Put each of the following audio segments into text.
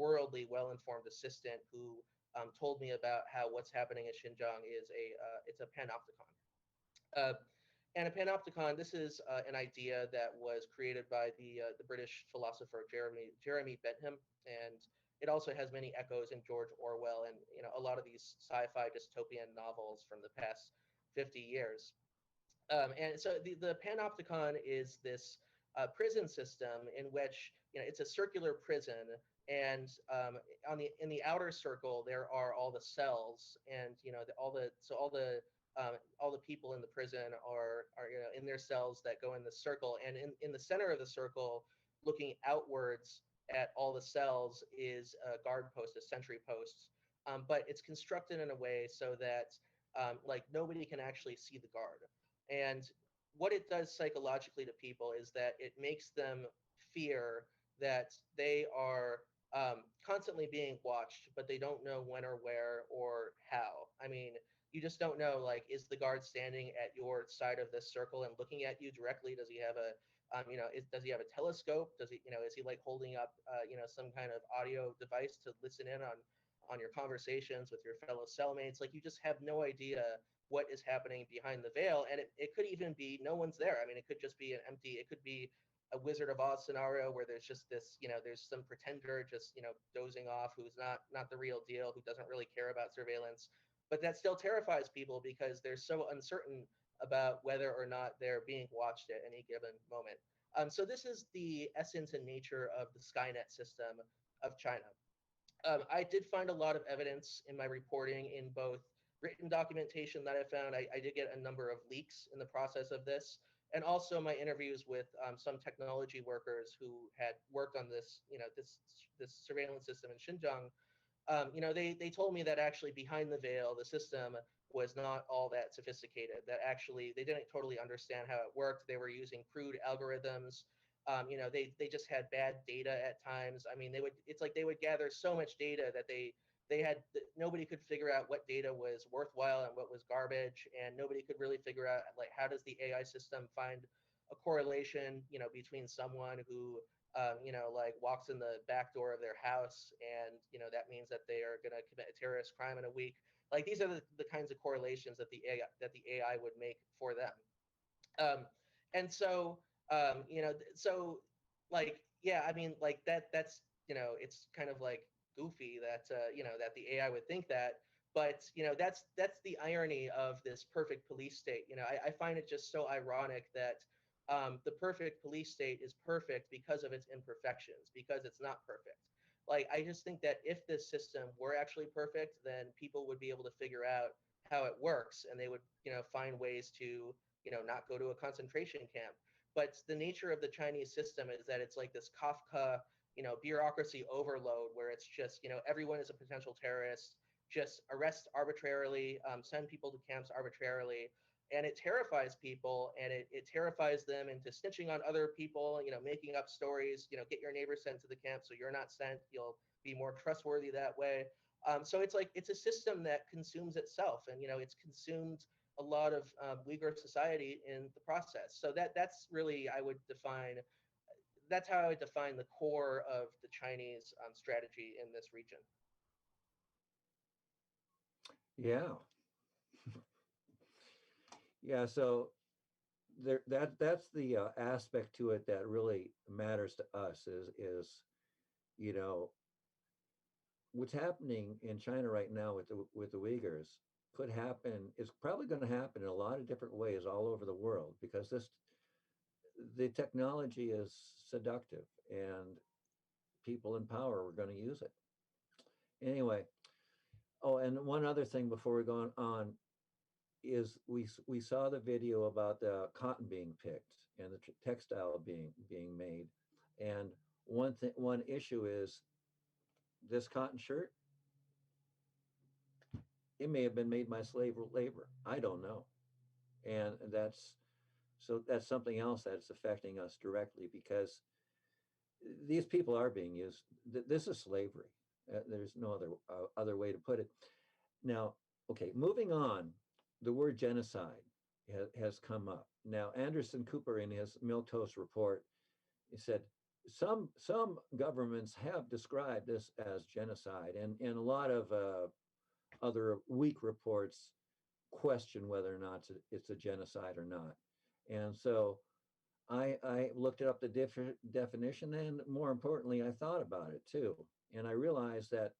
worldly, well-informed assistant who told me about how what's happening in Xinjiang is it's a panopticon. And a panopticon, this is an idea that was created by the British philosopher Jeremy Bentham, and it also has many echoes in George Orwell and a lot of these sci-fi dystopian novels from the past 50 years. And so the panopticon is this prison system in which it's a circular prison, and in the outer circle there are all the cells, and all the people in the prison are in their cells that go in the circle, and in the center of the circle, looking outwards at all the cells, is a guard post, a sentry post, but it's constructed in a way so that like nobody can actually see the guard. And what it does psychologically to people is that it makes them fear that they are constantly being watched, but they don't know when or where or how. I mean, you just don't know, like, is the guard standing at your side of this circle and looking at you directly? Does he have a, does he have a telescope? Does he, is he like holding up, some kind of audio device to listen in on your conversations with your fellow cellmates? Like, you just have no idea what is happening behind the veil. And it could even be no one's there. I mean, it could just be it could be a Wizard of Oz scenario where there's just this, there's some pretender just, dozing off, who's not the real deal, who doesn't really care about surveillance. But that still terrifies people because they're so uncertain about whether or not they're being watched at any given moment. So this is the essence and nature of the Skynet system of China. I did find a lot of evidence in my reporting in both written documentation that I found. I did get a number of leaks in the process of this, and also my interviews with some technology workers who had worked on this, this surveillance system in Xinjiang. They told me that actually behind the veil, the system was not all that sophisticated, that actually they didn't totally understand how it worked. They were using crude algorithms. They just had bad data at times. I mean, it's like they would gather so much data that nobody could figure out what data was worthwhile and what was garbage, and nobody could really figure out, like, how does the AI system find a correlation, between someone who like walks in the back door of their house, and that means that they are going to commit a terrorist crime in a week. Like, these are the kinds of correlations that the AI would make for them. And so so, like, yeah, I mean, like, that's it's kind of like goofy that that the AI would think that, but that's the irony of this perfect police state. I find it just so ironic that the perfect police state is perfect because of its imperfections, because it's not perfect. Like, I just think that if this system were actually perfect, then people would be able to figure out how it works, and they would, find ways to, not go to a concentration camp. But the nature of the Chinese system is that it's like this Kafka, bureaucracy overload, where it's just, everyone is a potential terrorist, just arrest arbitrarily, send people to camps arbitrarily. And it terrifies people, and it terrifies them into snitching on other people, making up stories, get your neighbor sent to the camp so you're not sent. You'll be more trustworthy that way. So it's like, it's a system that consumes itself, and, it's consumed a lot of Uyghur society in the process. So that's really, that's how I would define the core of the Chinese strategy in this region. Yeah. Yeah, so that's the aspect to it that really matters to us is what's happening in China right now with the Uyghurs could happen, is probably going to happen in a lot of different ways all over the world, because the technology is seductive and people in power are going to use it. Anyway, oh, and one other thing before we go on is we saw the video about the cotton being picked and the textile being made, and one issue is this cotton shirt. It may have been made by slave labor. I don't know, and that's something else that's affecting us directly, because these people are being used. This is slavery. There's no other way to put it. Now, okay, moving on. The word genocide has come up. Now, Anderson Cooper, in his Milquetoast report, he said, some governments have described this as genocide, and a lot of other weak reports question whether or not it's a genocide or not. And so I looked up the definition, and more importantly, I thought about it too, and I realized that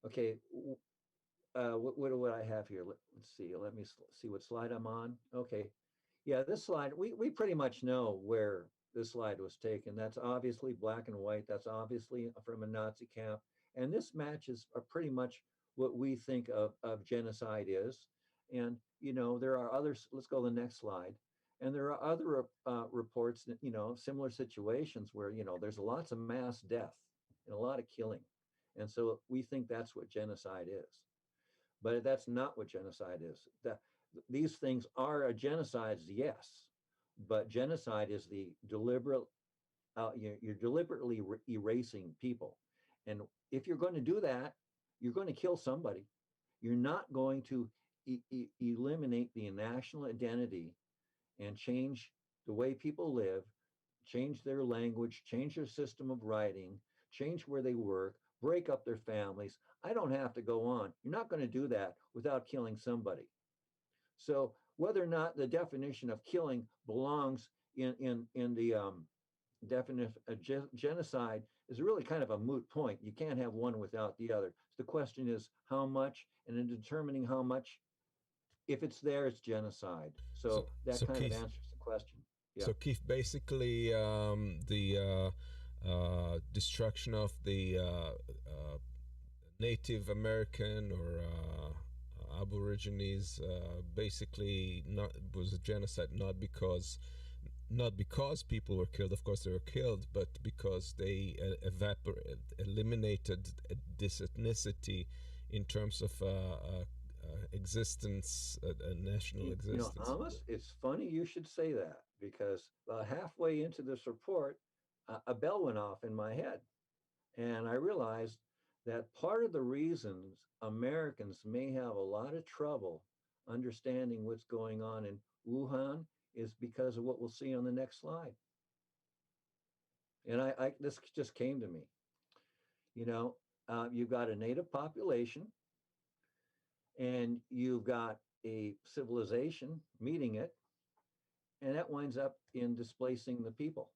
okay, what do I have here? Let's see. Let me see what slide I'm on. Okay, yeah, this slide we pretty much know where this slide was taken. That's obviously black and white. That's obviously from a Nazi camp, and this matches pretty much what we think of genocide is. And there are others. Let's go to the next slide. And there are other reports that similar situations where there's lots of mass death and a lot of killing, and so we think that's what genocide is. But that's not what genocide is. These things are genocides, yes, but genocide is the deliberate. You're deliberately erasing people, and if you're going to do that, you're going to kill somebody. You're not going to eliminate the national identity and change the way people live, change their language, change their system of writing, change where they work, break up their families. I don't have to go on. You're not going to do that without killing somebody. So whether or not the definition of killing belongs in the definition of genocide is really kind of a moot point. You can't have one without the other. So the question is how much, and in determining how much, if it's there, it's genocide. So that kind Keith, of answers the question. Yeah. So Keith, basically, the destruction of the Native American or Aborigines basically was a genocide, not because people were killed. Of course, they were killed, but because they eliminated this ethnicity in terms of existence, national existence. Amos, it's funny you should say that, because halfway into this report, a bell went off in my head, and I realized that part of the reasons Americans may have a lot of trouble understanding what's going on in Wuhan is because of what we'll see on the next slide. And this just came to me. You've got a native population, and you've got a civilization meeting it, and that winds up in displacing the people.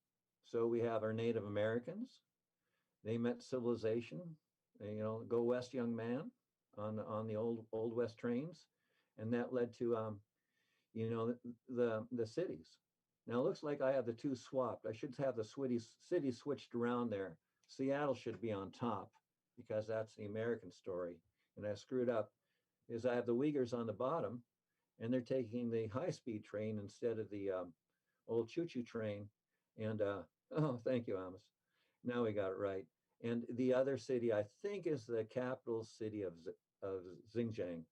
So we have our Native Americans. They met civilization. Go west, young man, on the old west trains, and that led to the cities. Now it looks like I have the two swapped. I should have the cities switched around there. Seattle should be on top because that's the American story, and I screwed up. Is I have the Uyghurs on the bottom, and they're taking the high-speed train instead of the old choo-choo train. And oh, thank you, Amos. Now we got it right. And the other city, I think, is the capital city of Xinjiang.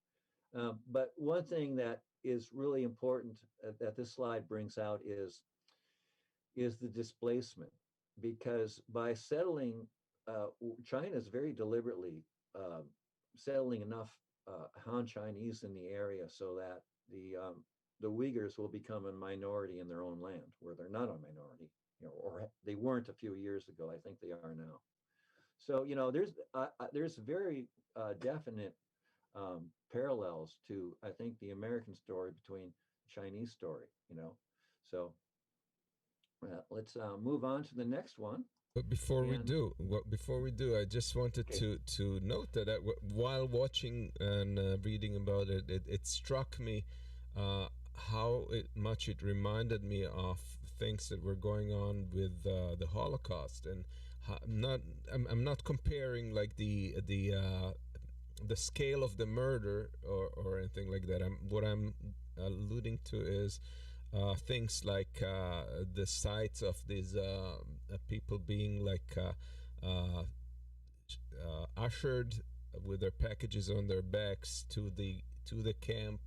But one thing that is really important that this slide brings out is the displacement, because by settling, China is very deliberately settling enough Han Chinese in the area so that the Uyghurs will become a minority in their own land, where they're not a minority, or they weren't a few years ago. I think they are now. So there's very definite parallels to, I think, the American story between the Chinese story. So let's move on to the next one. But before we do, I just wanted to note that while watching and reading about it, it struck me how much it reminded me of things that were going on with the Holocaust. And I'm not comparing like the scale of the murder or anything like that. What I'm alluding to is things like the sights of these people being like ushered with their packages on their backs to the camp,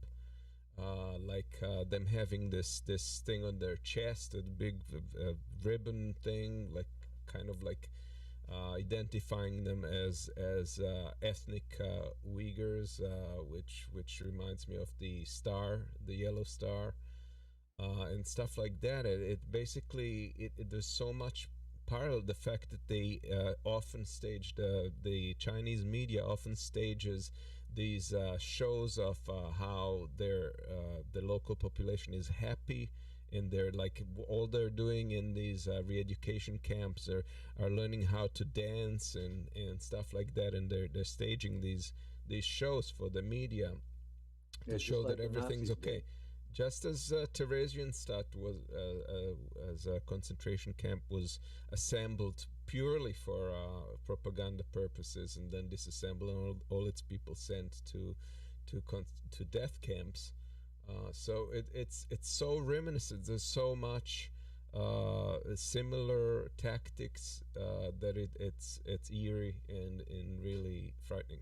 like them having this thing on their chest, a big ribbon thing, like kind of like identifying them as ethnic Uyghurs, which reminds me of the star, the yellow star. And stuff like that. It basically there's so much parallel the fact that they often stage the Chinese media often stages these shows of how the local population is happy in their, like, all they're doing in these re-education camps are learning how to dance and stuff like that, and they're staging these shows for the media to show like that everything's okay. Just as Theresienstadt was, as a concentration camp, was assembled purely for propaganda purposes, and then disassembled, and all its people sent to death camps. So it's so reminiscent. There's so much similar tactics that it's eerie and really frightening.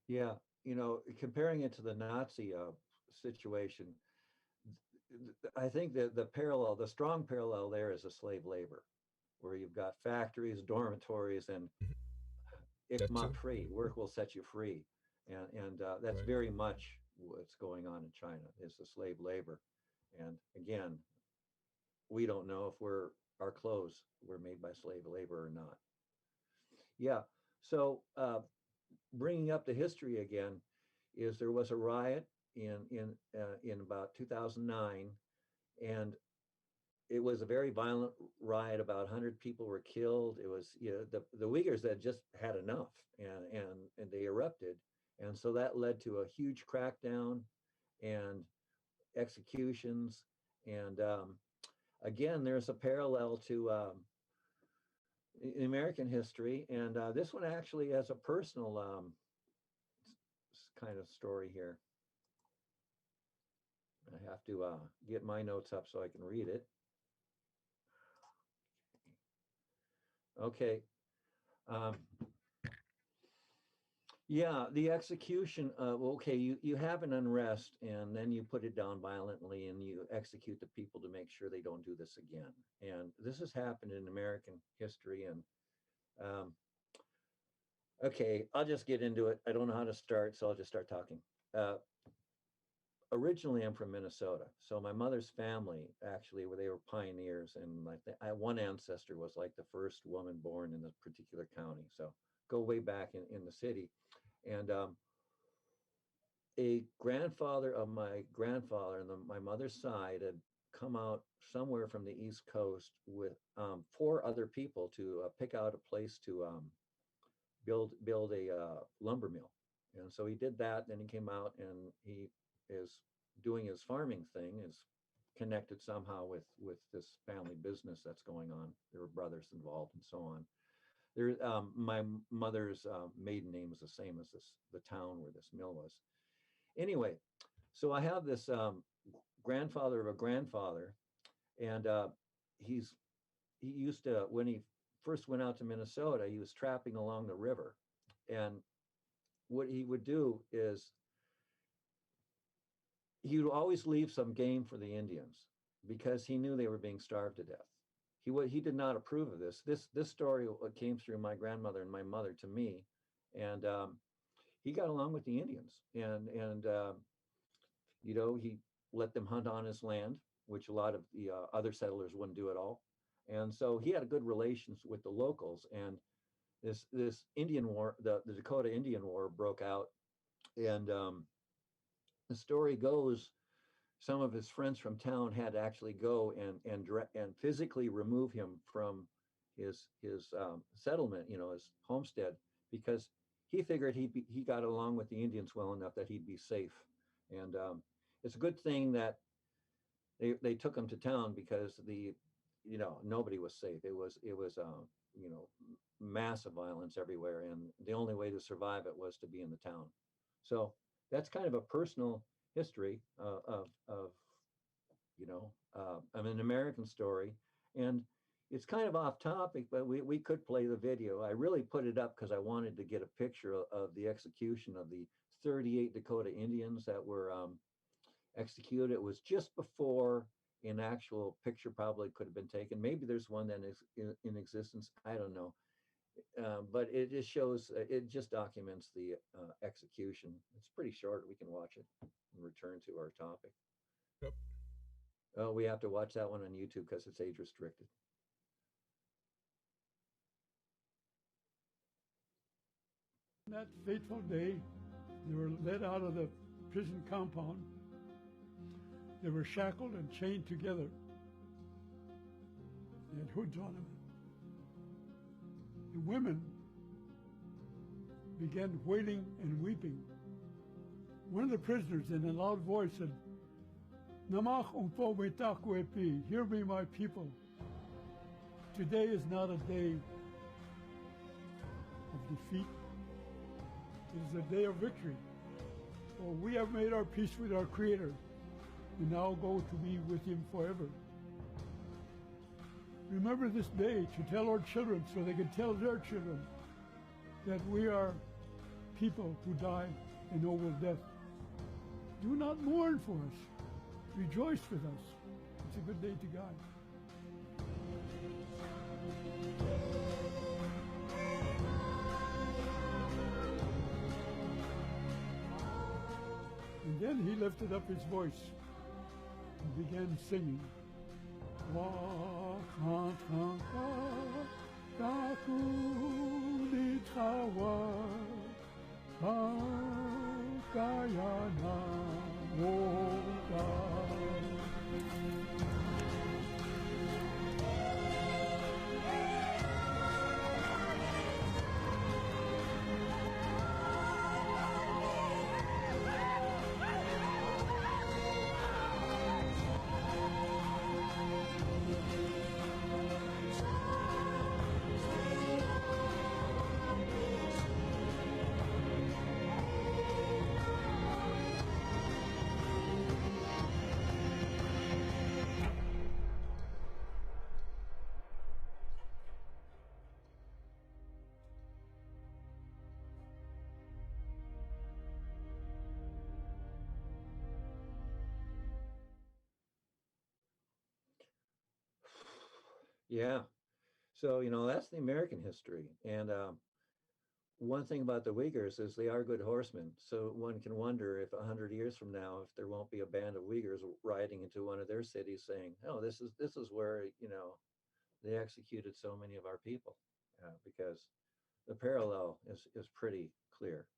Yeah, comparing it to the Nazi situation, I think that the strong parallel there is the slave labor, where you've got factories, dormitories, and ikmat free, work will set you free, and that's Right. very much what's going on in China, is the slave labor. And again, we don't know if our clothes were made by slave labor or not. Yeah. So bringing up the history again, is there was a riot in about 2009, and it was a very violent riot. About 100 people were killed. It was, the Uyghurs had just had enough, and they erupted, and so that led to a huge crackdown and executions. And again, there's a parallel to American history, and this one actually has a personal kind of story here. I have to get my notes up so I can read it. Okay. Yeah, the execution. Okay, you have an unrest, and then you put it down violently, and you execute the people to make sure they don't do this again. And this has happened in American history. And okay, I'll just get into it. I don't know how to start, so I'll just start talking. Originally, I'm from Minnesota, so my mother's family actually, where they were pioneers, and like one ancestor was like the first woman born in the particular county. So go way back in the city, and a grandfather of my grandfather on my mother's side had come out somewhere from the East Coast with 4 other people to pick out a place to build a lumber mill. And so he did that. Then he came out, and he is doing his farming thing, is connected somehow with this family business that's going on. There were brothers involved and so on. There, my mother's maiden name was the same as the town where this mill was. Anyway, so I have this grandfather of a grandfather, and he used to, when he first went out to Minnesota, he was trapping along the river, and what he would do is he would always leave some game for the Indians, because he knew they were being starved to death. He did not approve of this. This story came through my grandmother and my mother to me, and he got along with the Indians, and he let them hunt on his land, which a lot of the other settlers wouldn't do at all. And so he had a good relations with the locals. And this Indian war, the Dakota Indian War, broke out, and the story goes, some of his friends from town had to actually go and physically remove him from his settlement, his homestead, because he figured he got along with the Indians well enough that he'd be safe. And it's a good thing that they took him to town, because nobody was safe. It was massive violence everywhere, and the only way to survive it was to be in the town. So that's kind of a personal history of an American story. And it's kind of off topic, but we could play the video. I really put it up because I wanted to get a picture of the execution of the 38 Dakota Indians that were executed. It was just before an actual picture probably could have been taken. Maybe there's one that is in existence. I don't know. But it just shows, it just documents the execution. It's pretty short. We can watch it and return to our topic. Yep. Oh, we have to watch that one on YouTube because it's age restricted. That fateful day, they were led out of the prison compound. They were shackled and chained together. They had hoods on them. The women began wailing and weeping. One of the prisoners, in a loud voice, said, "Namach umpo metakwepi, hear me, my people. Today is not a day of defeat. It is a day of victory. For we have made our peace with our Creator. We now go to be with Him forever. Remember this day to tell our children so they can tell their children that we are people who died a noble death. Do not mourn for us. Rejoice with us. It's a good day to God." And then he lifted up his voice and began singing. Yeah. So, that's the American history. And one thing about the Uyghurs is they are good horsemen. So one can wonder if 100 years from now, if there won't be a band of Uyghurs riding into one of their cities saying, "Oh, this is where, they executed so many of our people," because the parallel is pretty clear.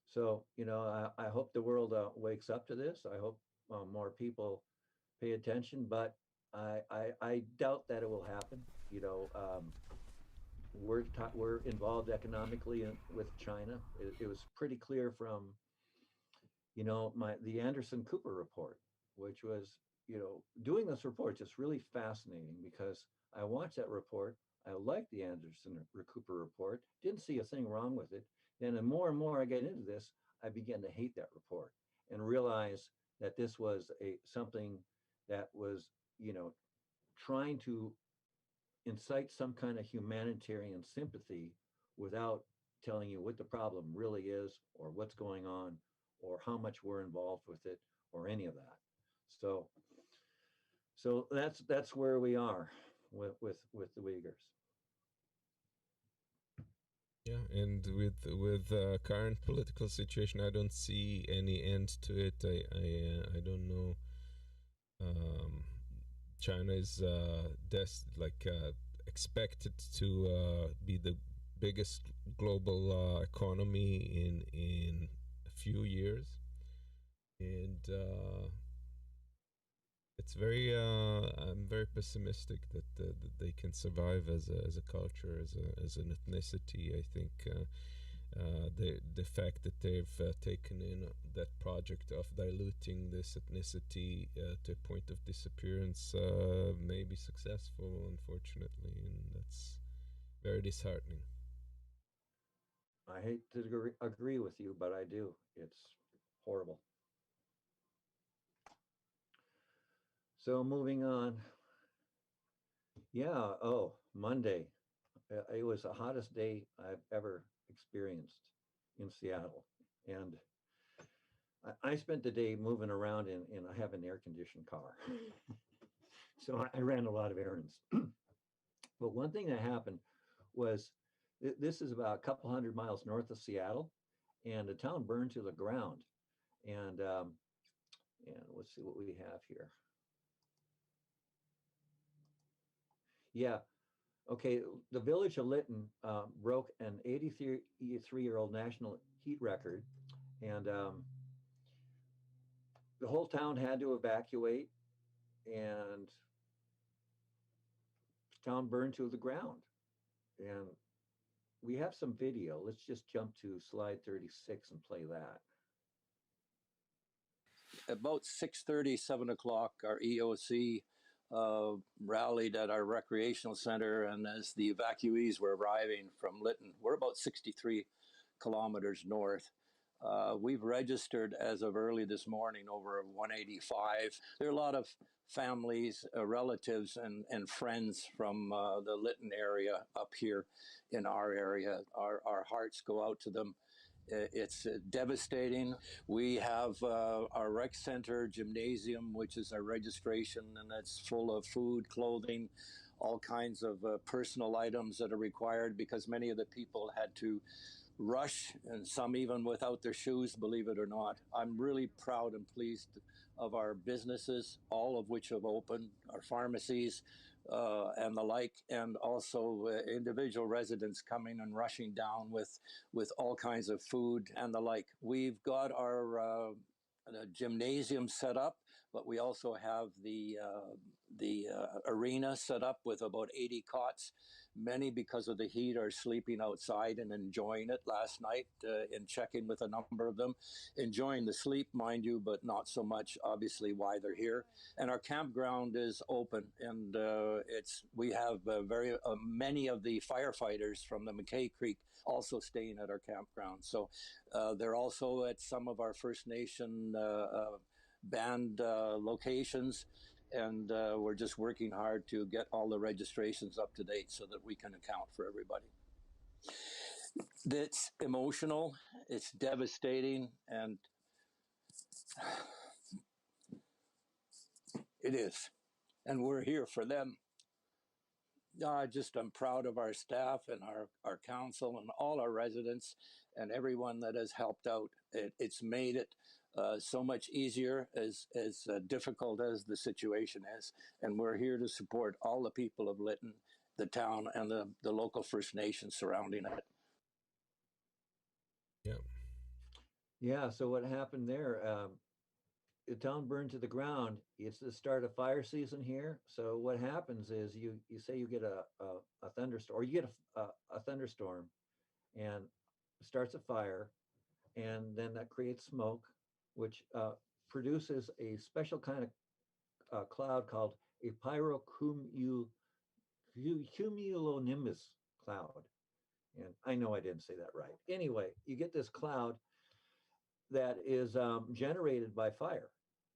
So, I hope the world wakes up to this. I hope more people pay attention, but I doubt that it will happen. We're involved economically with China. It was pretty clear from, the Anderson Cooper report, which was, doing this report just really fascinating because I watched that report. I liked the Anderson Cooper report, didn't see a thing wrong with it. Then the more and more I get into this, I began to hate that report and realize that this was something that was, trying to incite some kind of humanitarian sympathy without telling you what the problem really is or what's going on or how much we're involved with it or any of that. So that's where we are with the Uyghurs. Yeah, and with current political situation, I don't see any end to it. I don't know. China is expected to be the biggest global economy in a few years, and it's very I'm very pessimistic that they can survive as a culture, as an ethnicity. I think the fact that they've taken in that project of diluting this ethnicity to a point of disappearance may be successful, unfortunately, and that's very disheartening. I hate to agree with you, but I do. It's horrible. So moving on. Yeah, Monday. It was the hottest day I've ever experienced in Seattle. And I spent the day moving around and I have an air-conditioned car. So I ran a lot of errands. But one thing that happened was, this is about a couple hundred miles north of Seattle, and the town burned to the ground. And let's see what we have here. Yeah, Okay, the village of Lytton broke an 83-year-old national heat record, and the whole town had to evacuate, and the town burned to the ground. And we have some video. Let's just jump to slide 36 and play that. About 6:30, 7 o'clock, our EOC rallied at our recreational center, and as the evacuees were arriving from Lytton, we're about 63 kilometers north. We've registered as of early this morning over 185. There are a lot of families, relatives, and friends from the Lytton area up here in our area. Our hearts go out to them. It's devastating. We have our rec center gymnasium, which is our registration, and that's full of food, clothing, all kinds of personal items that are required because many of the people had to rush, and some even without their shoes, believe it or not. I'm really proud and pleased of our businesses, all of which have opened, our pharmacies and the like, and also individual residents coming and rushing down with all kinds of food and the like. We've got our gymnasium set up, but we also have the arena set up with about 80 cots. Many, because of the heat, are sleeping outside and enjoying it. Last night, in checking with a number of them, enjoying the sleep, mind you, but not so much, obviously, why they're here. And our campground is open, and we have many of the firefighters from the McKay Creek also staying at our campground. So they're also at some of our First Nation band locations. And we're just working hard to get all the registrations up to date so that we can account for everybody. It's emotional, it's devastating, and it is. And we're here for them. I'm proud of our staff and our council and all our residents and everyone that has helped out. It's made it so much easier, as difficult as the situation is. And we're here to support all the people of Lytton, the town, and the local First Nations surrounding it. Yeah. Yeah, so what happened there, the town burned to the ground. It's the start of fire season here. So what happens is you say you get a thunderstorm, or you get a thunderstorm and starts a fire, and then that creates smoke, which produces a special kind of cloud called a pyrocumulonimbus cloud. And I know I didn't say that right. Anyway, you get this cloud that is generated by fire,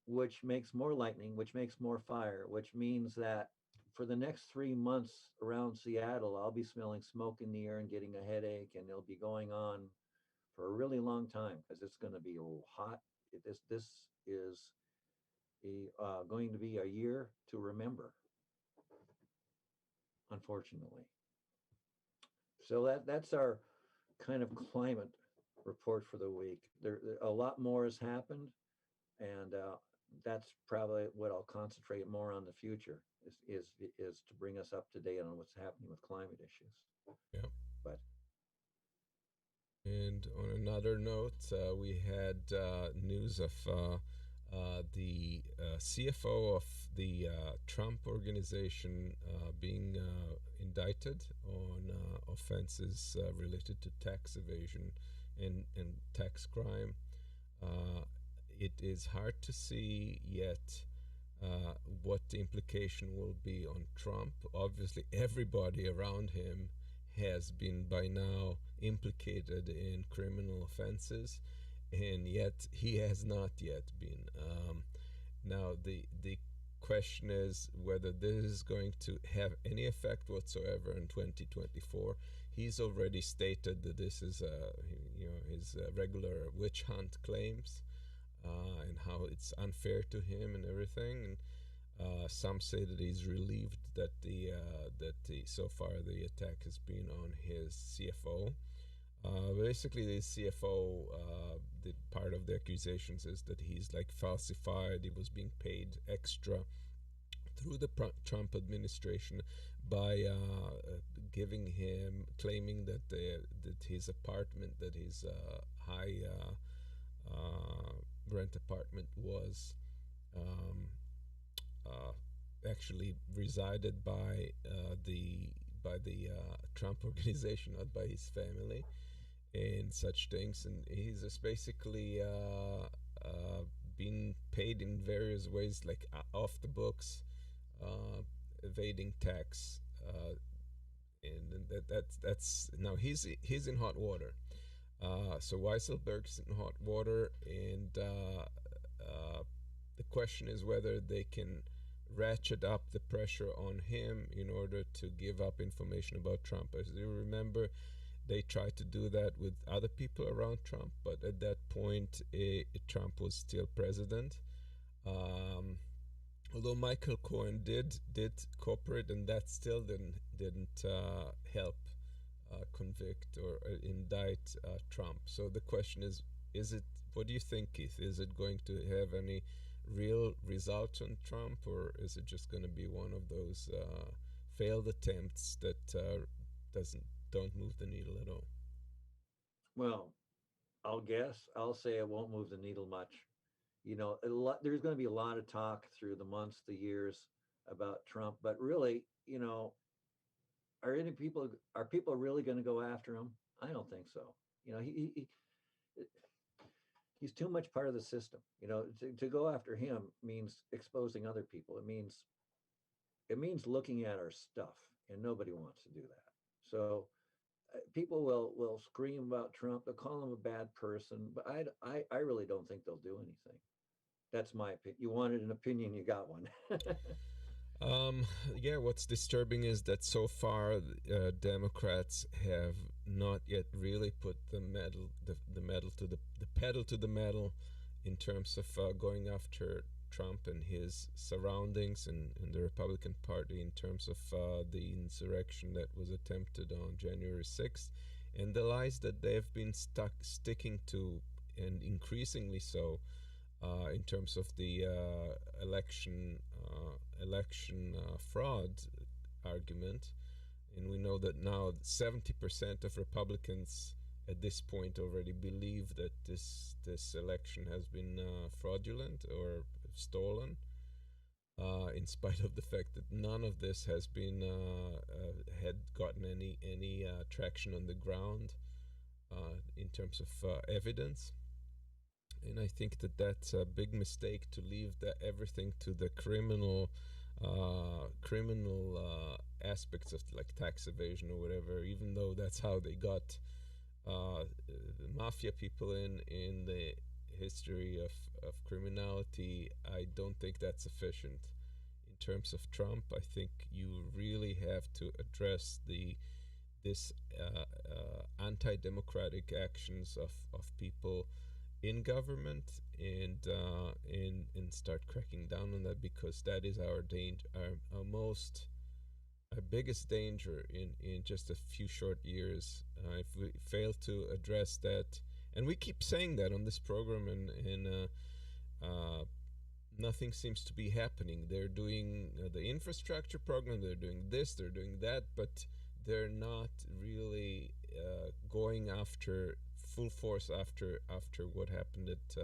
which makes more lightning, which makes more fire, which means that for the next 3 months around Seattle, I'll be smelling smoke in the air and getting a headache, and it'll be going on for a really long time because it's going to be hot. This is going to be a year to remember, unfortunately. So that's our kind of climate report for the week. There a lot more has happened, and that's probably what I'll concentrate more on the future is to bring us up to date on what's happening with climate issues. Yeah. But and on another note, we had news of the CFO of the Trump organization being indicted on offenses related to tax evasion and tax crime. It is hard to see yet what the implication will be on Trump. Obviously, everybody around him has been by now implicated in criminal offenses, and yet he has not yet been. Now the question is whether this is going to have any effect whatsoever in 2024. He's already stated that this is his regular witch hunt claims, and how it's unfair to him and everything. And some say that he's relieved that so far the attack has been on his CFO. Basically, the CFO, the part of the accusations is that he's like falsified. He was being paid extra through the Trump administration by claiming that his apartment, that his high rent apartment was actually resided by the Trump organization, not by his family, and such things. And he's just basically been paid in various ways, like off the books, evading tax, and that's now he's in hot water. So Weisselberg's in hot water, and the question is whether they can ratchet up the pressure on him in order to give up information about Trump. As you remember, they tried to do that with other people around Trump, but at that point, Trump was still president. Although Michael Cohen did cooperate, and that still didn't help convict or indict Trump. So the question is it? What do you think, Keith? Is it going to have any real results on Trump, or is it just going to be one of those failed attempts that don't move the needle at all? Well, I'll say it won't move the needle much. You know, there's going to be a lot of talk through the months, the years about Trump, but really, you know, are people really going to go after him? I don't think so. You know, he's too much part of the system. You know, to go after him means exposing other people. It means looking at our stuff, and nobody wants to do that. So people will scream about Trump. They'll call him a bad person, but I really don't think they'll do anything. That's my opinion. You wanted an opinion, you got one. Yeah, what's disturbing is that so far Democrats have not yet really put the pedal to the metal in terms of going after Trump and his surroundings and the Republican Party in terms of the insurrection that was attempted on January 6th and the lies that they've been sticking to, and increasingly so, in terms of the election fraud argument. And we know that now 70% of Republicans at this point already believe that this election has been fraudulent or stolen, in spite of the fact that none of this has been had gotten any traction on the ground in terms of evidence. And I think that that's a big mistake, to leave everything to the criminal aspects of like tax evasion or whatever, even though that's how they got the mafia people in the history of criminality. I don't think that's sufficient. In terms of Trump, I think you really have to address this anti-democratic actions of people in government and start cracking down on that, because that is our danger, our biggest danger in just a few short years. If we fail to address that, and we keep saying that on this program, and nothing seems to be happening. They're doing the infrastructure program, they're doing this, they're doing that, but they're not really going after full force after what happened at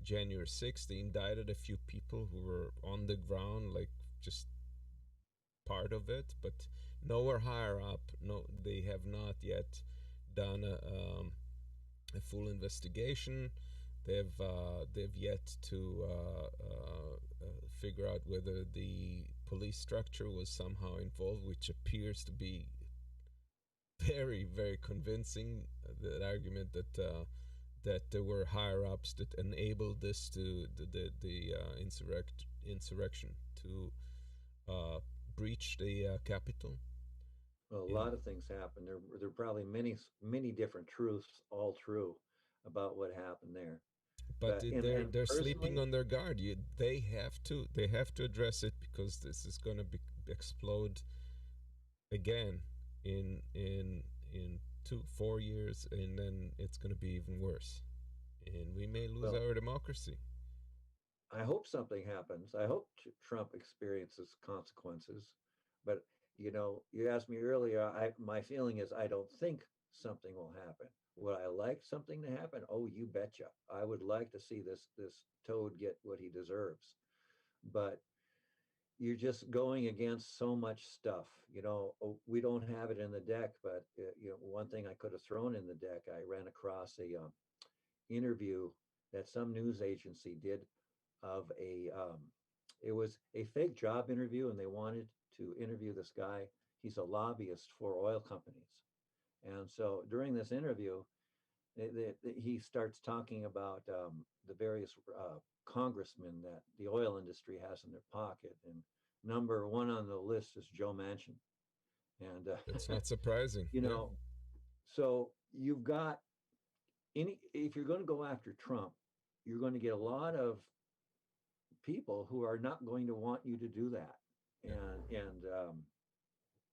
January 6th. They indicted a few people who were on the ground, like just part of it, but nowhere higher up. No, they have not yet done a full investigation. They've yet to figure out whether the police structure was somehow involved, which appears to be very, very convincing. That argument that there were higher ups that enabled this the insurrection to breach the Capitol. Well, a lot of things happened. There are probably many different truths, all true, about what happened there. But they're sleeping on their guard. They have to address it, because this is going to explode again in 2-4 years, and then it's going to be even worse, and we may lose our democracy. I hope something happens. I hope Trump experiences consequences. But you asked me earlier. My feeling is I don't think something will happen. Would I like something to happen? Oh, you betcha. I would like to see this toad get what he deserves. But you're just going against so much stuff. We don't have it in the deck, but one thing I could have thrown in the deck. I ran across a interview that some news agency did of it was a fake job interview, and they wanted to interview this guy. He's a lobbyist for oil companies. And so during this interview, he starts talking about the various congressmen that the oil industry has in their pocket. And number one on the list is Joe Manchin. And it's not surprising. So you've got if you're going to go after Trump, you're going to get a lot of people who are not going to want you to do that. And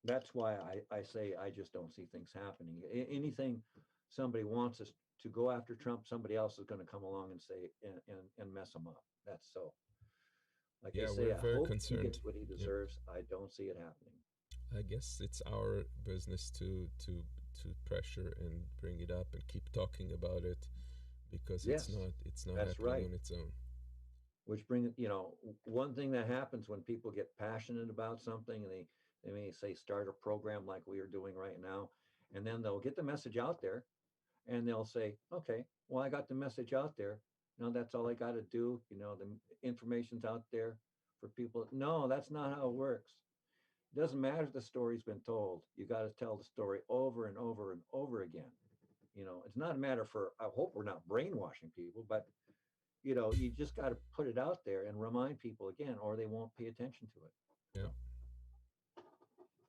that's why I say I just don't see things happening. Anything somebody wants us to go after Trump, somebody else is going to come along and say and mess him up. That's so. Like I say, we're very I hope concerned. he gets what he deserves. I don't see it happening. I guess it's our business to pressure and bring it up and keep talking about it, because it's not happening on its own. Which brings, one thing that happens when people get passionate about something, and they may say start a program like we are doing right now, and then they'll get the message out there, and they'll say, okay, well, I got the message out there. That's all I got to do. The information's out there for people. No, that's not how it works. It doesn't matter if the story's been told. You got to tell the story over and over and over again. It's not a matter for, I hope we're not brainwashing people, but you just got to put it out there and remind people again, or they won't pay attention to it. Yeah.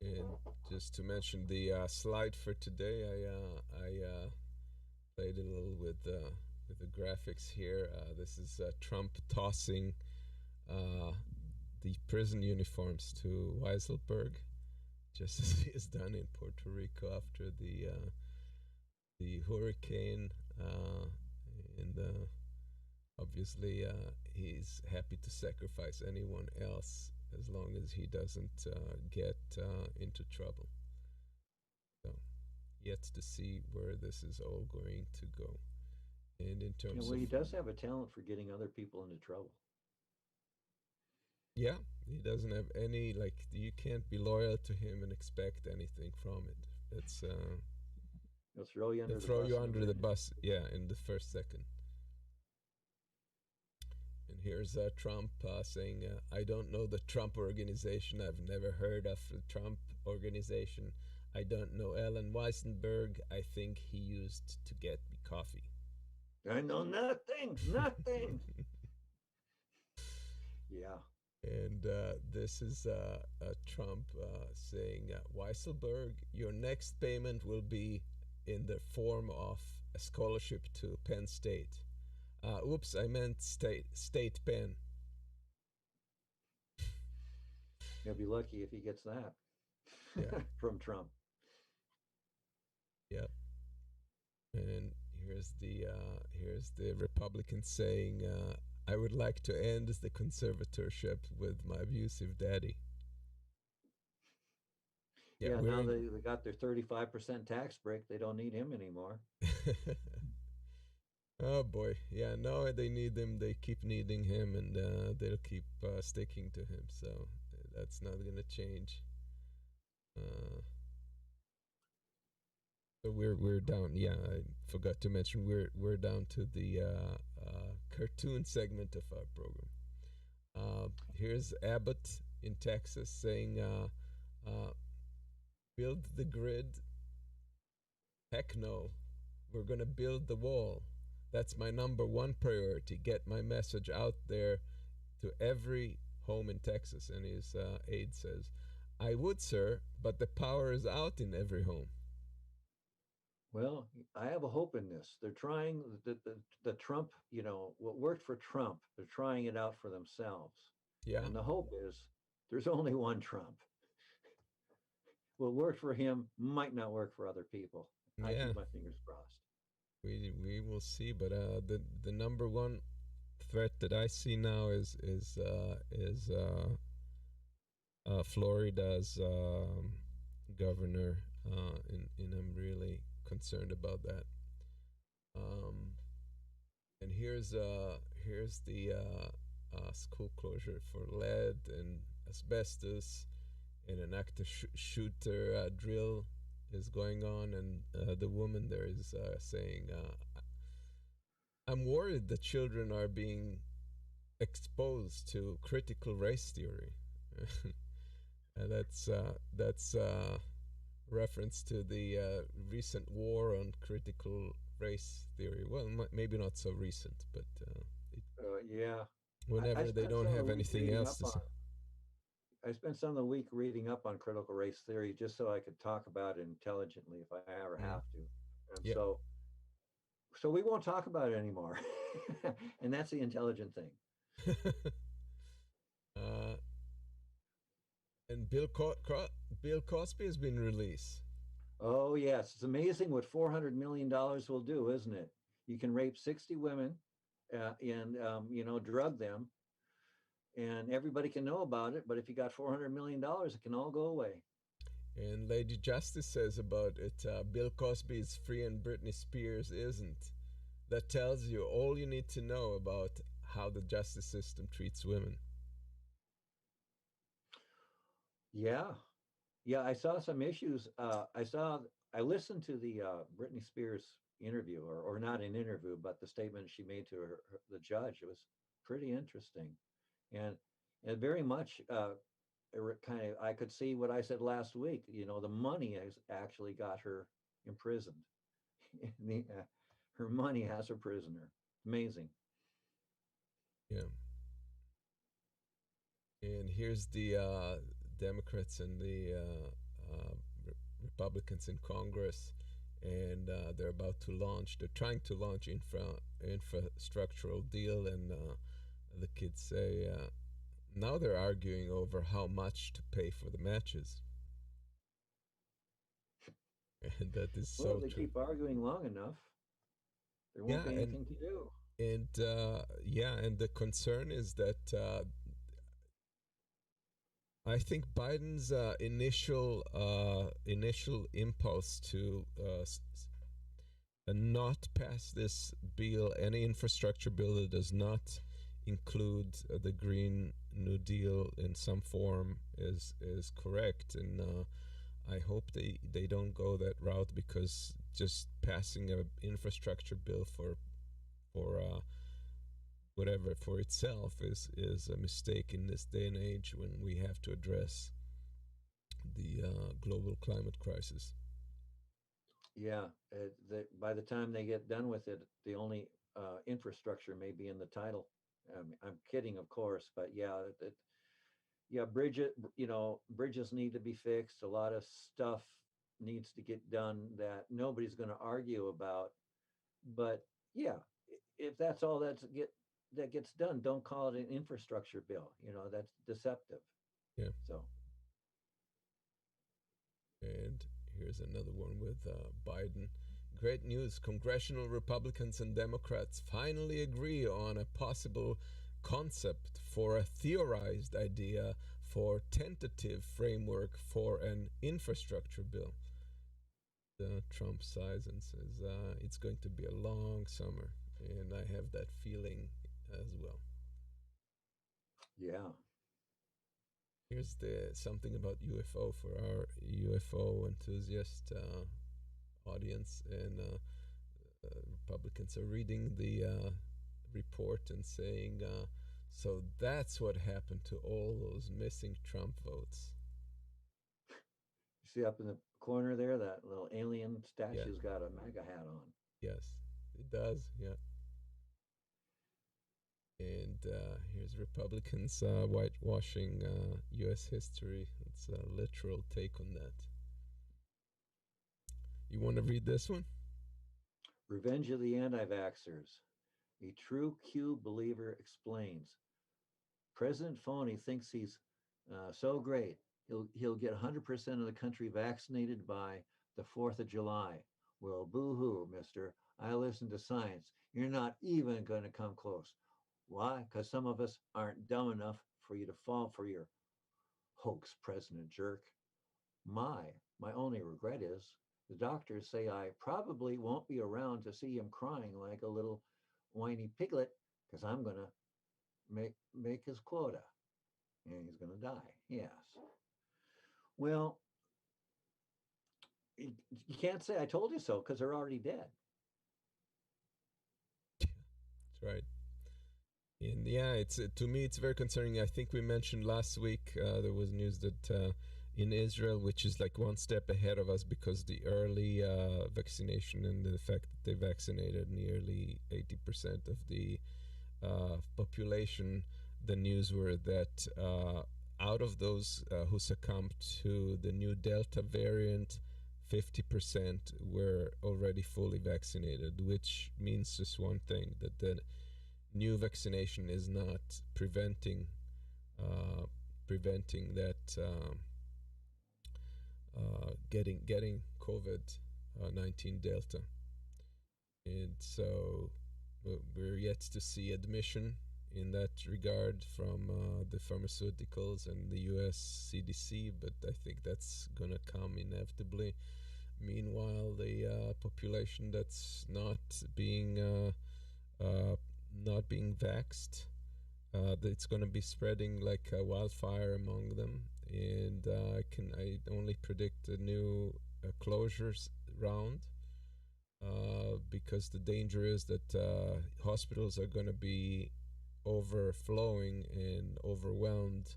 And just to mention the slide for today, I played a little with the graphics here. This is Trump tossing the prison uniforms to Weiselberg, just as he has done in Puerto Rico after the hurricane, and obviously he's happy to sacrifice anyone else as long as he doesn't get into trouble. So yet to see where this is all going to go. And in terms he does have a talent for getting other people into trouble. Yeah, he doesn't have any, you can't be loyal to him and expect anything from it. It's he'll throw you under the bus, in the first second. And here's Trump saying, I don't know the Trump organization. I've never heard of the Trump organization. I don't know Ellen Weisenberg. I think he used to get me coffee. I know nothing. Yeah. And this is Trump saying, Weiselberg, your next payment will be in the form of a scholarship to Penn State. Oops, I meant State Penn. He'll be lucky if he gets that from Trump. Yep. And here's the Republicans saying, I would like to end the conservatorship with my abusive daddy. Yeah, now they got their 35% tax break. They don't need him anymore. Oh boy, yeah, no, they need him. They keep needing him, and they'll keep sticking to him. So that's not gonna change. So we're down. Yeah, I forgot to mention we're down to the cartoon segment of our program. Here's Abbott in Texas saying, "Build the grid. Heck no, we're gonna build the wall. That's my number one priority. Get my message out there to every home in Texas." And his aide says, "I would, sir, but the power is out in every home." Well, I have a hope in this. They're trying the Trump, what worked for Trump, they're trying it out for themselves. Yeah. And the hope is there's only one Trump. What worked for him might not work for other people. I keep my fingers crossed. We will see, but the number one threat that I see now is Florida's governor, and I'm really concerned about that. And here's the school closure for lead and asbestos, and an active shooter drill is going on, and the woman there is saying, "I'm worried that children are being exposed to critical race theory." And that's reference to the recent war on critical race theory. Well, maybe not so recent, but yeah. whenever they don't have anything else to say. I spent some of the week reading up on critical race theory just so I could talk about it intelligently if I ever have to. And so we won't talk about it anymore. And that's the intelligent thing. And Bill Cosby has been released. Oh, yes. It's amazing what $400 million will do, isn't it? You can rape 60 women and, drug them, and everybody can know about it. But if you got $400 million, it can all go away. And Lady Justice says about it, Bill Cosby is free and Britney Spears isn't. That tells you all you need to know about how the justice system treats women. Yeah. I saw some issues. I listened to the Britney Spears interview, or not an interview, but the statement she made to the judge. It was pretty interesting, and very much I could see what I said last week. The money has actually got her imprisoned. Her money has her prisoner. Amazing. Yeah. And here's the Democrats and the Republicans in Congress, and they're trying to launch infrastructural deal, and the kids say now they're arguing over how much to pay for the matches. And that is so Well, if they true. keep arguing long enough, there won't be anything to do. And and the concern is that I think Biden's initial impulse to not pass this bill, any infrastructure bill that does not include the Green New Deal in some form, is correct, and I hope they don't go that route, because just passing an infrastructure bill for whatever for itself is a mistake in this day and age when we have to address the global climate crisis. Yeah, by the time they get done with it, the only infrastructure may be in the title. I'm kidding, of course, but bridges need to be fixed. A lot of stuff needs to get done that nobody's going to argue about. But yeah, if that's all that gets done, don't call it an infrastructure bill. That's deceptive. Yeah. So. And here's another one with Biden. Great news. Congressional Republicans and Democrats finally agree on a possible concept for a theorized idea for tentative framework for an infrastructure bill. Trump sighs and says it's going to be a long summer, and I have that feeling as well. Yeah. Here's something about UFO for our UFO enthusiast audience, and Republicans are reading the report and saying, so that's what happened to all those missing Trump votes. You see up in the corner there, that little alien statue's got a MAGA hat on. Yes, it does, yeah. And here's Republicans whitewashing U.S. history. It's a literal take on that. You want to read this one? Revenge of the Anti-Vaxxers. A true Q believer explains. President Phony thinks he's so great. He'll get 100% of the country vaccinated by the 4th of July. Well, boo-hoo, mister. I listen to science. You're not even going to come close. Why? Because some of us aren't dumb enough for you to fall for your hoax president jerk. My only regret is the doctors say I probably won't be around to see him crying like a little whiny piglet because I'm going to make his quota and he's going to die. Yes. Well, you can't say I told you so because they're already dead. That's right. And yeah, it's to me it's very concerning. I think we mentioned last week there was news that in Israel, which is like one step ahead of us because the early vaccination and the fact that they vaccinated nearly 80% of the population, the news were that out of those who succumbed to the new Delta variant, 50% were already fully vaccinated, which means just one thing, that the new vaccination is not preventing that getting COVID-19 Delta. And so we're yet to see admission in that regard from the pharmaceuticals and the US CDC, but I think that's going to come inevitably. Meanwhile, the population that's not being vaxxed, it's going to be spreading like a wildfire among them, and I only predict a new closures round. Because the danger is that hospitals are going to be overflowing and overwhelmed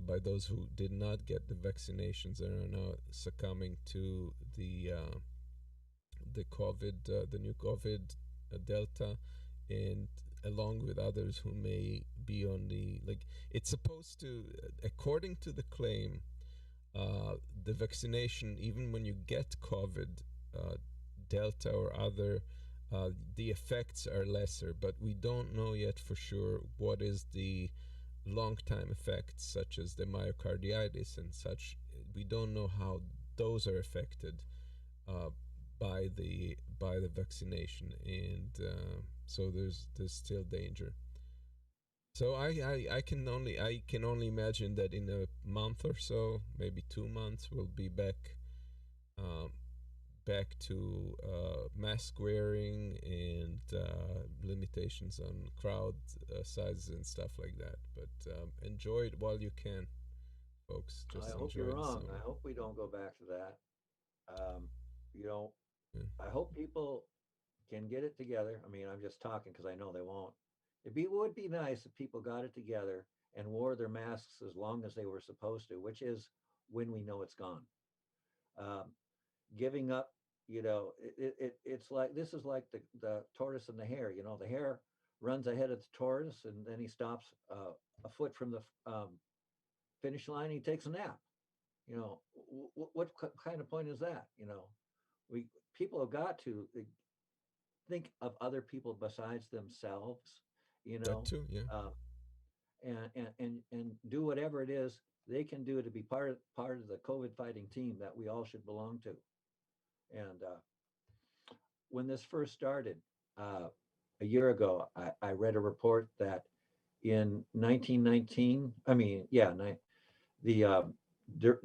by those who did not get the vaccinations and are now succumbing to the COVID, the new COVID Delta, and along with others who may be on the, like, it's supposed to, according to the claim, the vaccination, even when you get COVID, Delta or other, the effects are lesser, but we don't know yet for sure what is the long-time effects, such as the myocarditis and such. We don't know how those are affected by the vaccination, and so there's still danger. So I can only imagine that in a month or so, maybe 2 months, we'll be back to mask wearing and limitations on crowd sizes and stuff like that. But enjoy it while you can, folks. Just I hope enjoy you're the wrong. summer. I hope we don't go back to that. You know, Yeah. I hope people can get it together. I mean, I'm just talking because I know they won't. Would be nice if people got it together and wore their masks as long as they were supposed to, which is when we know it's gone. Um, Giving up, it's like, this is like the tortoise and the hare. The hare runs ahead of the tortoise and then he stops a foot from the finish line. He takes a nap. What kind of point is that? We People have got to think of other people besides themselves. That too, yeah. uh, and do whatever it is they can do to be part of the COVID fighting team that we all should belong to. And when this first started a year ago, I read a report that in 1919,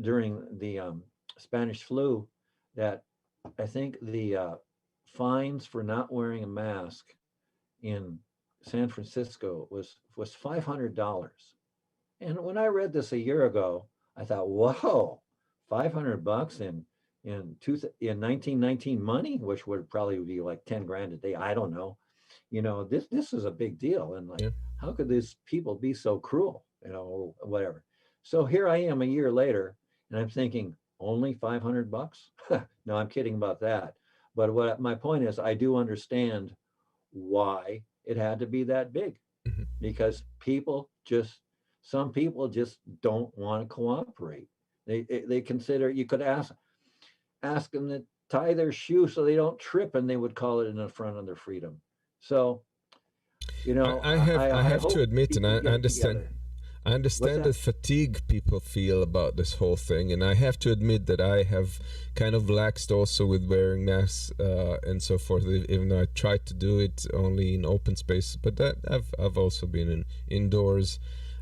during the Spanish flu, that I think the fines for not wearing a mask in San Francisco was $500. And when I read this a year ago, I thought, whoa, $500 in 1919 money, which would probably be like 10 grand a day. I don't know. This is a big deal. And like, Yeah. how could these people be so cruel, or whatever? So here I am a year later, and I'm thinking, only $500? No, I'm kidding about that. But what my point is, I do understand why it had to be that big, Mhm. because some people just don't want to cooperate. They consider, you could ask them to tie their shoe so they don't trip, and they would call it an affront on their freedom. So, I have I to hope admit, and people I get it understand. together. I understand the fatigue people feel about this whole thing, and I have to admit that I have kind of laxed also with wearing masks and so forth. Even though I tried to do it only in open spaces, but that I've also been indoors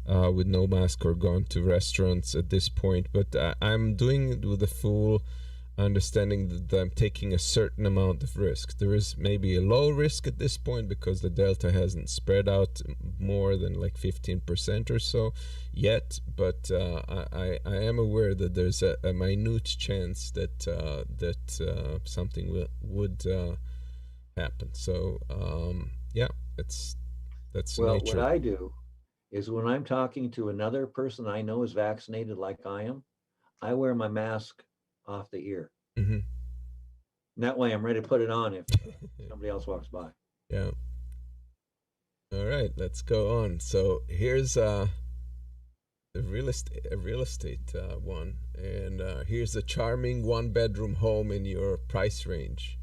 with no mask or gone to restaurants at this point. But I'm doing it with a full understanding that I'm taking a certain amount of risk. There is maybe a low risk at this point because the Delta hasn't spread out more than like 15% or so yet, but I am aware that there's a minute chance that something would happen. So yeah, that's well, nature. what I do is when I'm talking to another person I know is vaccinated like I am, I wear my mask off the ear. Mm-hmm. That way I'm ready to put it on if somebody else walks by. Yeah. All right, let's go on. So here's a real estate one, and here's a charming 1-bedroom home in your price range.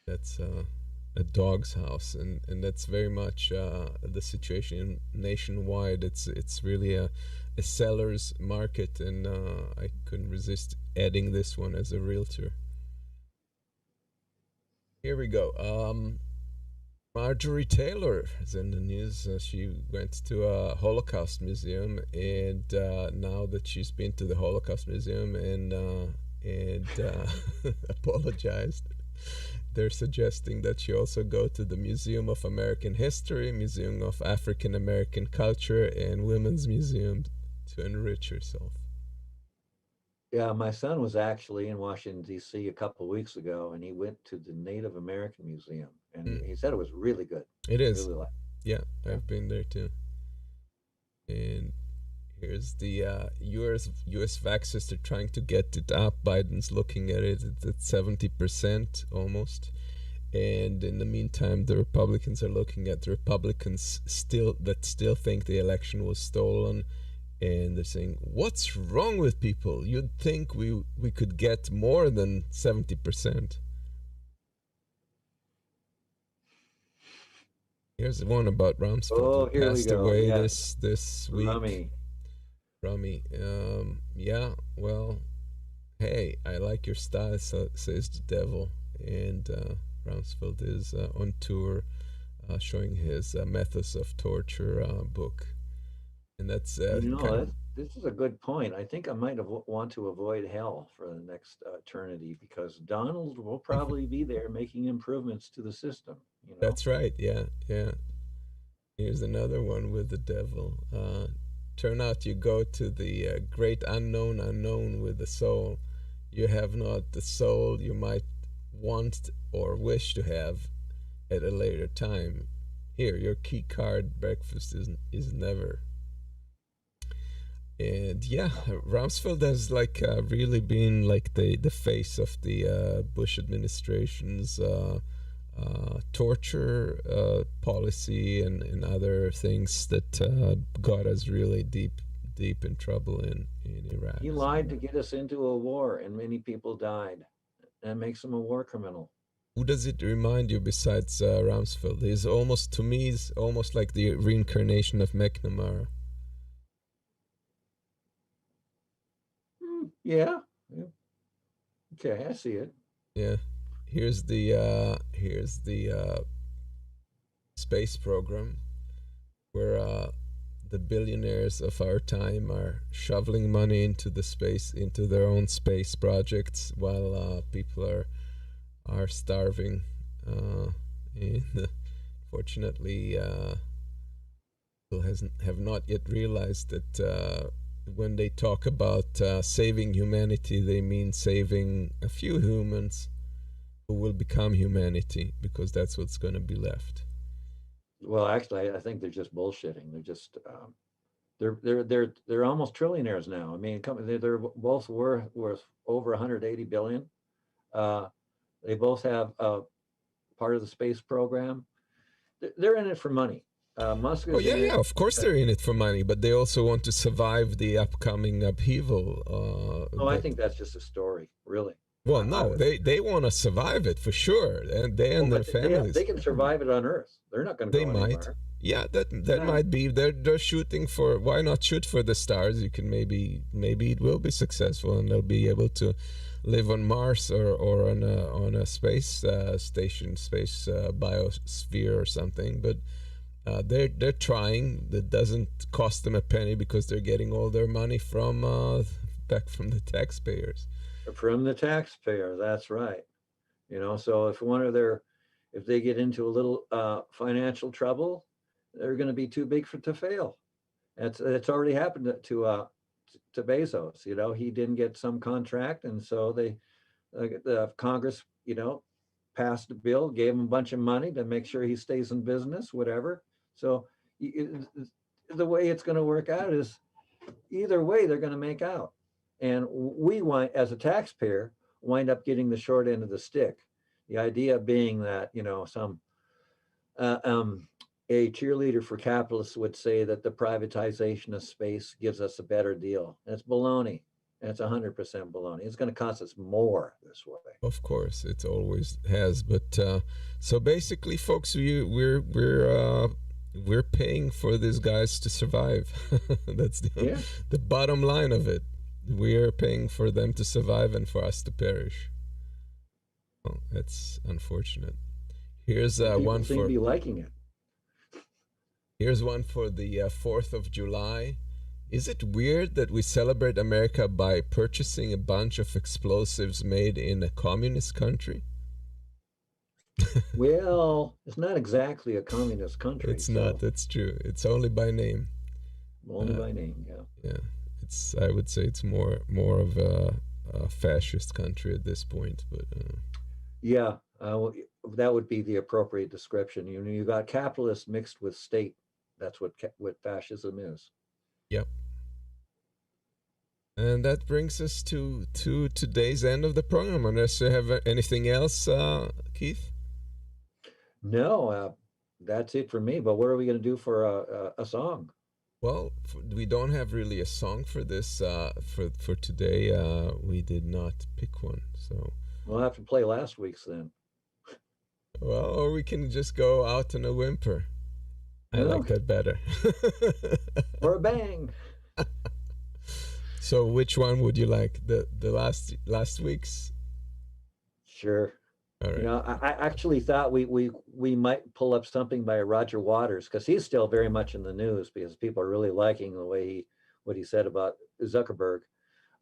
That's a dog's house, and that's very much the situation nationwide. It's really a seller's market, and I couldn't resist adding this one as a realtor. Here we go. Marjorie Taylor is in the news. She went to a Holocaust museum, and now that she's been to the Holocaust museum and apologized, they're suggesting that she also go to the Museum of American History, Museum of African American Culture, and Women's Museum to enrich herself. Yeah, my son was actually in Washington, D.C. a couple of weeks ago, and he went to the Native American Museum, and he said it was really good. It is. Really yeah, I've been there too. And here's the U.S. vaxxers. They're trying to get it up. Biden's looking at it at 70% almost. And in the meantime, the Republicans are looking at the Republicans still think the election was stolen. And they're saying, what's wrong with people? You'd think we could get more than 70%. Here's one about Rumsfeld. Oh, here passed we go. away Yeah. this week. Rummy. Yeah, well, hey, I like your style, says the devil. And Rumsfeld is on tour showing his Methods of Torture book. And that's this is a good point. I think I might want to avoid hell for the next eternity because Donald will probably be there making improvements to the system. You know? That's right. Yeah. Here's another one with the devil. Turn out you go to the great unknown with the soul. You have not the soul you might want or wish to have at a later time. Here, your key card breakfast is never. And yeah, Rumsfeld has really been like the face of the Bush administration's torture policy and other things that got us really deep in trouble in Iraq. He lied to get us into a war, and many people died. That makes him a war criminal. Who does it remind you besides Rumsfeld? He's almost like the reincarnation of McNamara. Yeah. Okay, I see it. Yeah. Here's the space program where the billionaires of our time are shoveling money into their own space projects while people are starving. And fortunately, people have not yet realized that when they talk about saving humanity, they mean saving a few humans who will become humanity, because that's what's going to be left. Well, actually, I think they're just bullshitting. They're just they're almost trillionaires now. I mean, they're both worth over 180 billion. They both have part of the space program. They're in it for money. Musk is yeah, of course they're in it for money, but they also want to survive the upcoming upheaval. I think that's just a story, really. Well, no, they want to survive it for sure, and they and their families. They can survive it on Earth. They're not going to go anywhere. They might. Yeah, that might be. They're shooting for. Why not shoot for the stars? You can maybe it will be successful, and they'll be able to live on Mars or on a space station, space biosphere or something. But they're trying. That doesn't cost them a penny because they're getting all their money from back from the taxpayers. From the taxpayer, that's right. So if they get into a little financial trouble, they're going to be too big to fail. It's already happened to Bezos. He didn't get some contract, and so the Congress, passed a bill, gave him a bunch of money to make sure he stays in business, whatever. So the way it's going to work out is either way they're going to make out. And we as a taxpayer, wind up getting the short end of the stick. The idea being that, a cheerleader for capitalists would say that the privatization of space gives us a better deal. And it's baloney. And it's 100% baloney. It's going to cost us more this way. Of course, it always has. But so basically, folks, we're paying for these guys to survive. That's the bottom line of it. We are paying for them to survive and for us to perish. Oh, that's unfortunate. Here's one for. Be liking it. Here's one for the 4th of July. Is it weird that we celebrate America by purchasing a bunch of explosives made in a communist country? Well, it's not exactly a communist country. It's not. That's true. It's only by name. Only by name. Yeah. Yeah. I would say it's more of a fascist country at this point, but yeah, that would be the appropriate description. You got capitalist mixed with state. That's what fascism is. Yep. And that brings us to today's end of the program. Unless you have anything else, Keith? No, that's it for me. But what are we going to do for a song? Well, we don't have really a song for this for today. We did not pick one, so we'll have to play last week's then. Well, or we can just go out on a whimper. I like that better. Or a bang. So, which one would you like? The last week's? Sure. All right. I actually thought we might pull up something by Roger Waters, because he's still very much in the news because people are really liking the way what he said about Zuckerberg.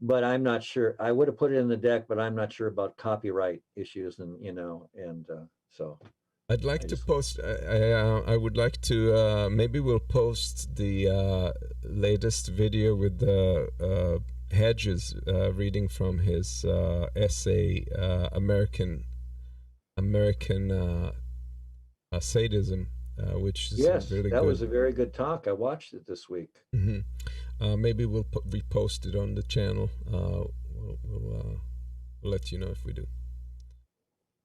But I'm not sure. I would have put it in the deck, but I'm not sure about copyright issues and so. I'd like to post. I would like to. Maybe we'll post the latest video with Hedges reading from his essay, American sadism, which is really good. That was a very good talk. I watched it this week. Mm-hmm. Maybe we'll repost it on the channel. We'll let you know if we do.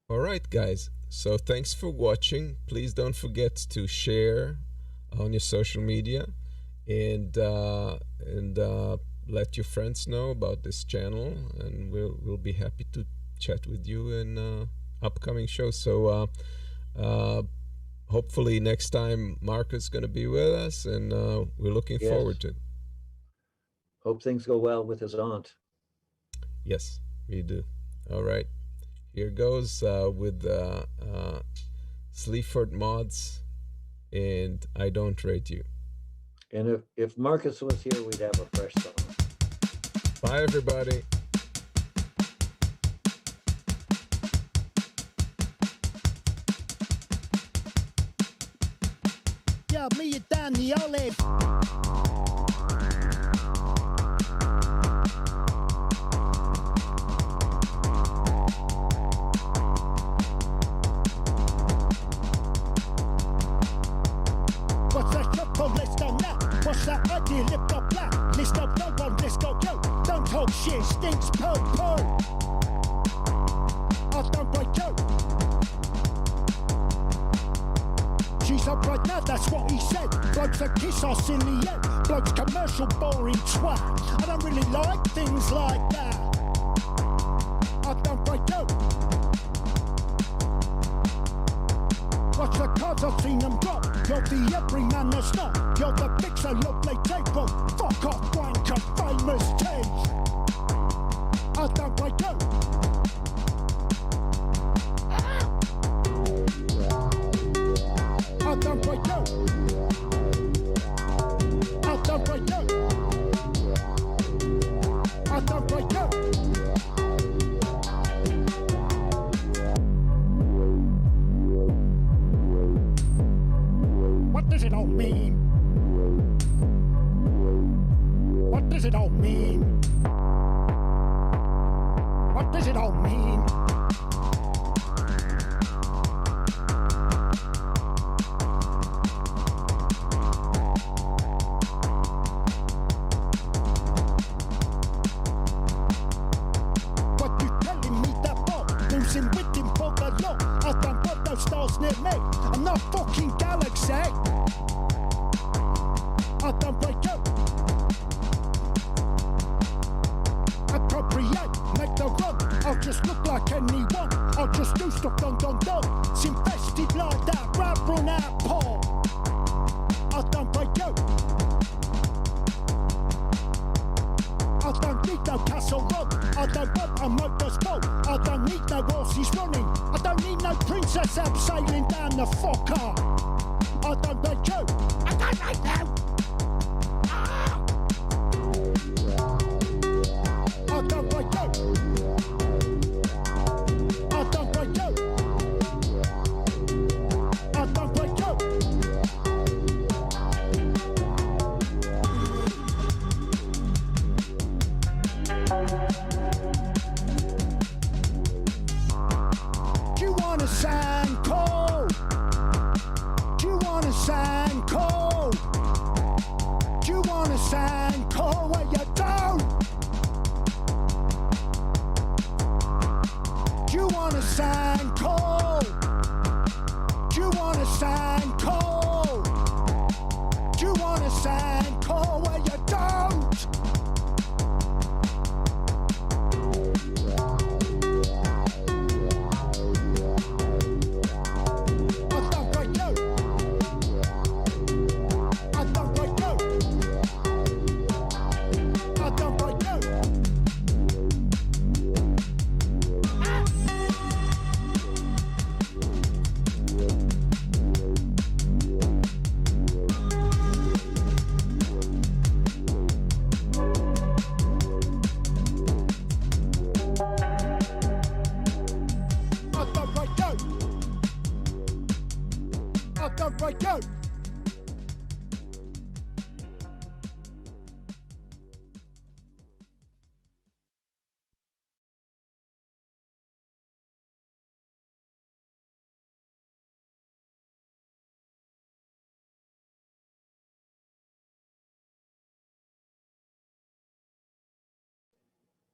All right, guys. So thanks for watching. Please don't forget to share on your social media and let your friends know about this channel, and we'll be happy to chat with you in upcoming shows. So hopefully next time Marcus is going to be with us, and we're looking forward to it. Hope things go well with his aunt. Yes, we do. All right. Here goes with Sleaford Mods and I Don't Rate You. And if Marcus was here, we'd have a fresh song. Bye, everybody. Yeah, me and Danny Olive. What's that triple list on that? What's that idea? Lift up black. List up no one, let's go, yo. Don't talk shit, stinks, po. I don't break you. She's up right now, that's what he said. Blokes that kiss us in the end. Blokes commercial boring twat. I don't really like things like that. I don't break House of cards, I've seen them drop. You're the everyman that's not. You're the fixer, lovely table. Fuck off, wanker, famous tease. I don't like you. I don't like you. I don't like you. I don't like you. What does it all mean? What does it all mean? What does it all mean? What you telling me that for? Losing with him for the law. I don't want those stars near me. I'm not fucking galaxy. I don't break you. Appropriate, make the run. I'll just look like anyone. I'll just do stuff dun. It's invested like that, right run out Paul. I don't break you. I don't need no castle run. I don't want a motorsport. I don't need no horses running. I don't need no princess abseiling down the fucker. I don't break you. I don't like you. I don't break you. I don't break you. I don't break you. Do you wanna sound cold? Do you wanna sound cold? Do you wanna sound cold? Well, you don't. Do you wanna sound cold? Do you wanna sound cold? Do you wanna sound cold? Well, you don't. I don't break you. I don't break you. I don't break you. I don't break you.